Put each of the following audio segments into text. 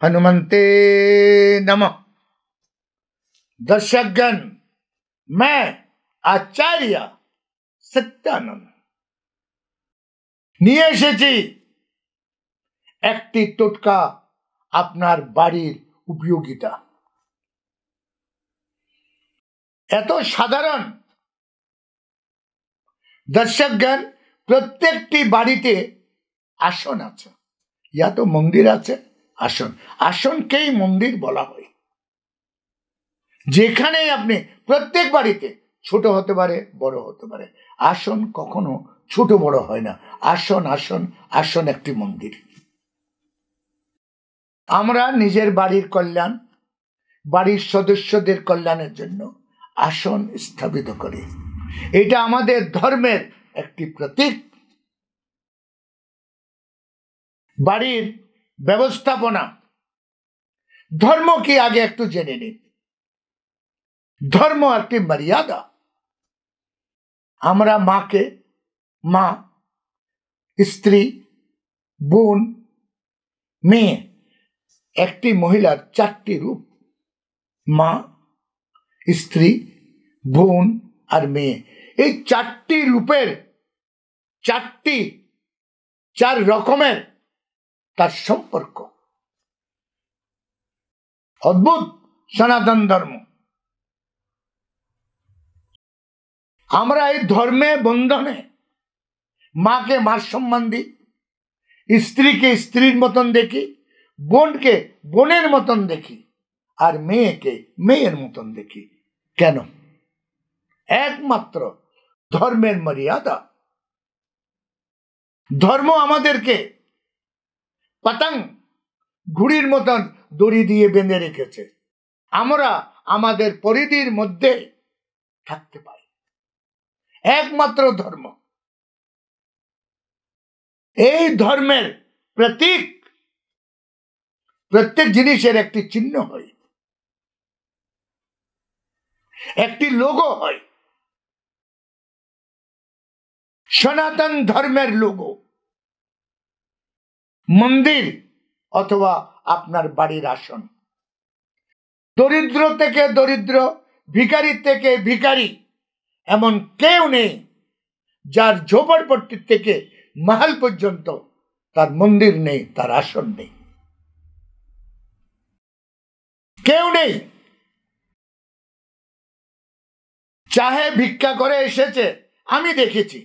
हनुमंते नमः। दर्शकगण, मैं आचार्य सत्यानंद নিয়ে এসেছি একটি টোটকা আপনার বাড়ির উপযোগিতা। এত সাধারণ দর্শকগণ, প্রত্যেকটি বাড়িতে আসন আছে, ইয়া তো মন্দির আছে। আসন, আসনকেই মন্দির বলা হয়। যেখানে আপনি প্রত্যেক বাড়িতে ছোট হতে পারে, বড় হতে পারে, আসন কখনো ছোট বড় হয় না। আসন আসন আসন একটি মন্দির। আমরা নিজের বাড়ির কল্যাণ, বাড়ির সদস্যদের কল্যাণের জন্য আসন স্থাপিত করি। এটা আমাদের ধর্মের একটি প্রতীক। বাড়ির ব্যবস্থাপনা, ধর্ম কি আগে একটু জেনে নিন। ধর্ম একটি মর্যাদা। আমরা মাকে, মা, স্ত্রী, বোন, মেয়ে, একটি মহিলার চারটি রূপ। মা, স্ত্রী, বোন আর মেয়ে, এই চারটি রূপের চার রকমের তার সম্পর্ক। অদ্ভুত সনাতন ধর্ম। আমরা এই ধর্মে বন্ধনে মাকে মার সম্মান দিই, স্ত্রীকে স্ত্রীর মতন দেখি, বোনকে বোনের মতন দেখি, আর মেয়েকে মেয়ের মতন দেখি। কেন? একমাত্র ধর্মের মর্যাদা। ধর্ম আমাদেরকে পতং, ঘুড়ির মতন দড়ি দিয়ে বেঁধে রেখেছে। আমরা আমাদের পরিধির মধ্যে থাকতে পারি। একমাত্র ধর্ম। এই ধর্মের প্রতীক প্রত্যেক জিনিসের একটি চিহ্ন হয়, একটি লোগো হয়। সনাতন ধর্মের লোগো মন্দির অথবা আপনার বাড়ির আসন। দরিদ্র থেকে দরিদ্র, ভিখারি থেকে ভিখারি এমন কেউ নেই যার ঝোপড়পট্টির থেকে মহল পর্যন্ত তার মন্দির নেই, তার আসন নেই। কেউ নেই। চাহে ভিক্ষা করে এসেছে, আমি দেখেছি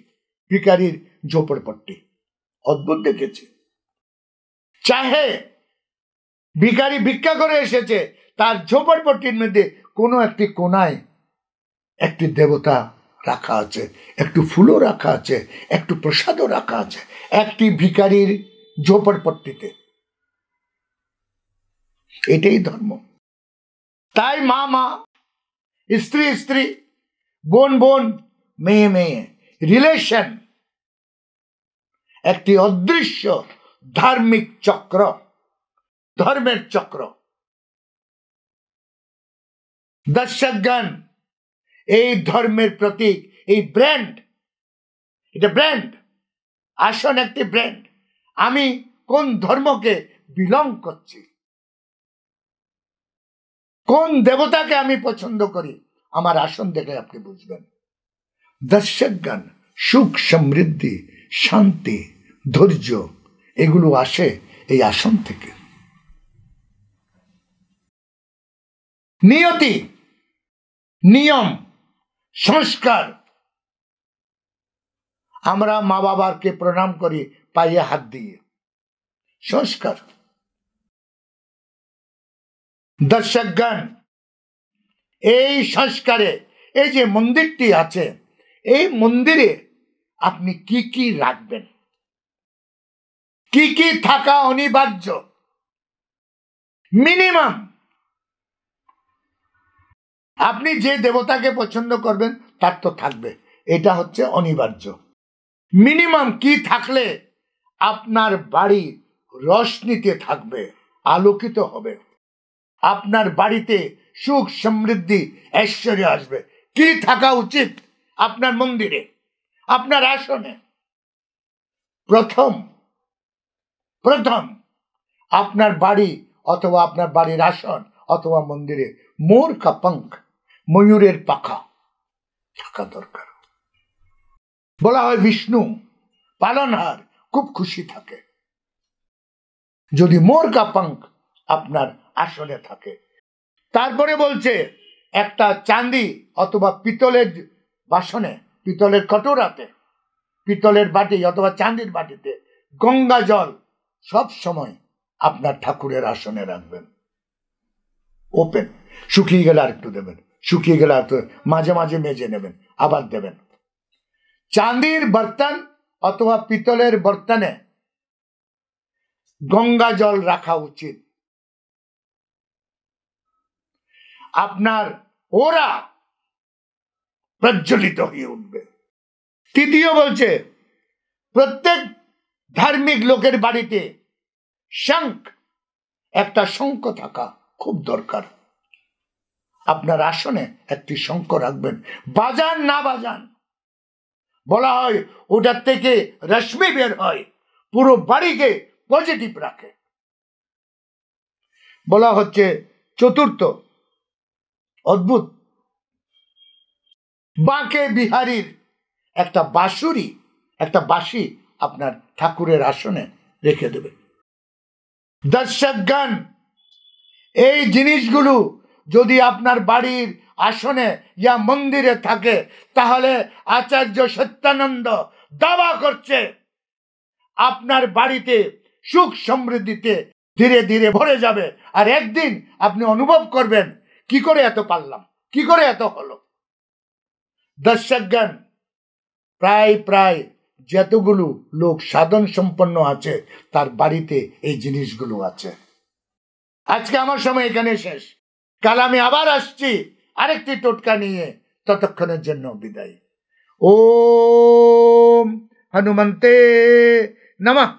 ভিখারির ঝোপড়পট্টি, অদ্ভুত দেখেছি। চাহে ভিখারি ভিক্ষা করে এসেছে, তার ঝোপড়পট্টির মধ্যে কোনো একটি কোনায় একটি দেবতা রাখা আছে, একটু ফুলও রাখা আছে, একটু প্রসাদও রাখা আছে একটি ভিখারির ঝোপড়পট্টিতে। এটাই ধর্ম। তাই মা মা, স্ত্রী স্ত্রী, বোন বোন, মেয়ে মেয়ে, রিলেশন একটি অদৃশ্য ধার্মিক চক্র, ধর্মের চক্র। দর্শকগণ, এই ধর্মের প্রতীক, এই ব্র্যান্ড, এটা ব্র্যান্ড। আসন একটি ব্র্যান্ড। আমি কোন ধর্মকে বিলং করছি, কোন দেবতাকে আমি পছন্দ করি, আমার আসন দেখে আপনি বুঝবেন। দর্শকগণ, সুখ, সমৃদ্ধি, শান্তি, ধৈর্য এগুলো আসে এই আসন থেকে। নিয়তি, নিয়ম, সংস্কার। আমরা মা বাবাকে প্রণাম করি পায়ে হাত দিয়ে, সংস্কার। দর্শকগণ, এই সংস্কারে, এই যে মন্দিরটি আছে, এই মন্দিরে আপনি কি কি রাখবেন, কি কি থাকা অনিবার্য, মিনিমাম। আপনি যে দেবতাকে পছন্দ করবেন তার তো থাকবে, এটা হচ্ছে অনিবার্য। মিনিমাম কি থাকলে আপনার বাড়ি রোশনিতে থাকবে, আলোকিত হবে, আপনার বাড়িতে সুখ, সমৃদ্ধি, ঐশ্বর্য আসবে। কি থাকা উচিত আপনার মন্দিরে, আপনার আসনে? প্রথম আপনার বাড়ি অথবা আপনার বাড়ির আসন অথবা মন্দিরে মোর কা পঙ্খ, ময়ূরের পাখা থাকা দরকার। বলা হয় বিষ্ণু পালনহার খুব খুশি থাকে যদি মোর কা পঙ্খ আপনার আসনে থাকে। তারপরে বলছে একটা চাঁদি অথবা পিতলের বাসনে, পিতলের কটোরাতে, পিতলের বাটি অথবা চাঁদির বাটিতে গঙ্গা জল সব সময় আপনার ঠাকুরের আসনে রাখবেন। ওপেন, শুকিয়ে গেলে আর একটু দেবেন, শুকিয়ে গেলে আর মাঝে মাঝে মেজে নেবেন, আবার দেবেন। চাঁদির বর্তন অথবা পিতলের বর্তনে গঙ্গা জল রাখা উচিত। আপনার ওরা প্রজ্বলিত হয়ে উঠবে। তৃতীয় বলছে প্রত্যেক ধার্মিক লোকের বাড়িতে শঙ্খ, একটা শঙ্খ থাকা খুব দরকার। আপনার আসনে একটি শঙ্খ রাখবেন, বাজান না বাজান। বলা হয় ওটার থেকে রশ্মি বের হয়, পুরো বাড়িকে পজিটিভ রাখে। বলা হচ্ছে চতুর্থ অদ্ভুত, বাঁকে বিহারীর একটা বাঁশুরি, একটা বাঁশি আপনার ঠাকুরের আসনে রেখে দেবে। দর্শকগণ, এই জিনিসগুলো যদি আপনার বাড়ির আসনে ইয়া মন্দিরে থাকে তাহলে আচার্য সত্যানন্দ দাবা করছে আপনার বাড়িতে সুখ সমৃদ্ধিতে ধীরে ধীরে ভরে যাবে। আর একদিন আপনি অনুভব করবেন কি করে এত পারলাম, কি করে এত হলো। দর্শকগণ, প্রায় প্রায় যতগুলো লোক সাধন সম্পন্ন আছে তার বাড়িতে এই জিনিসগুলো আছে। আজকে আমার সময় এখানে শেষ, কাল আমি আবার আসছি আরেকটি টোটকা নিয়ে। ততক্ষণের জন্য বিদায়। ওম হনুমন্তে নমঃ।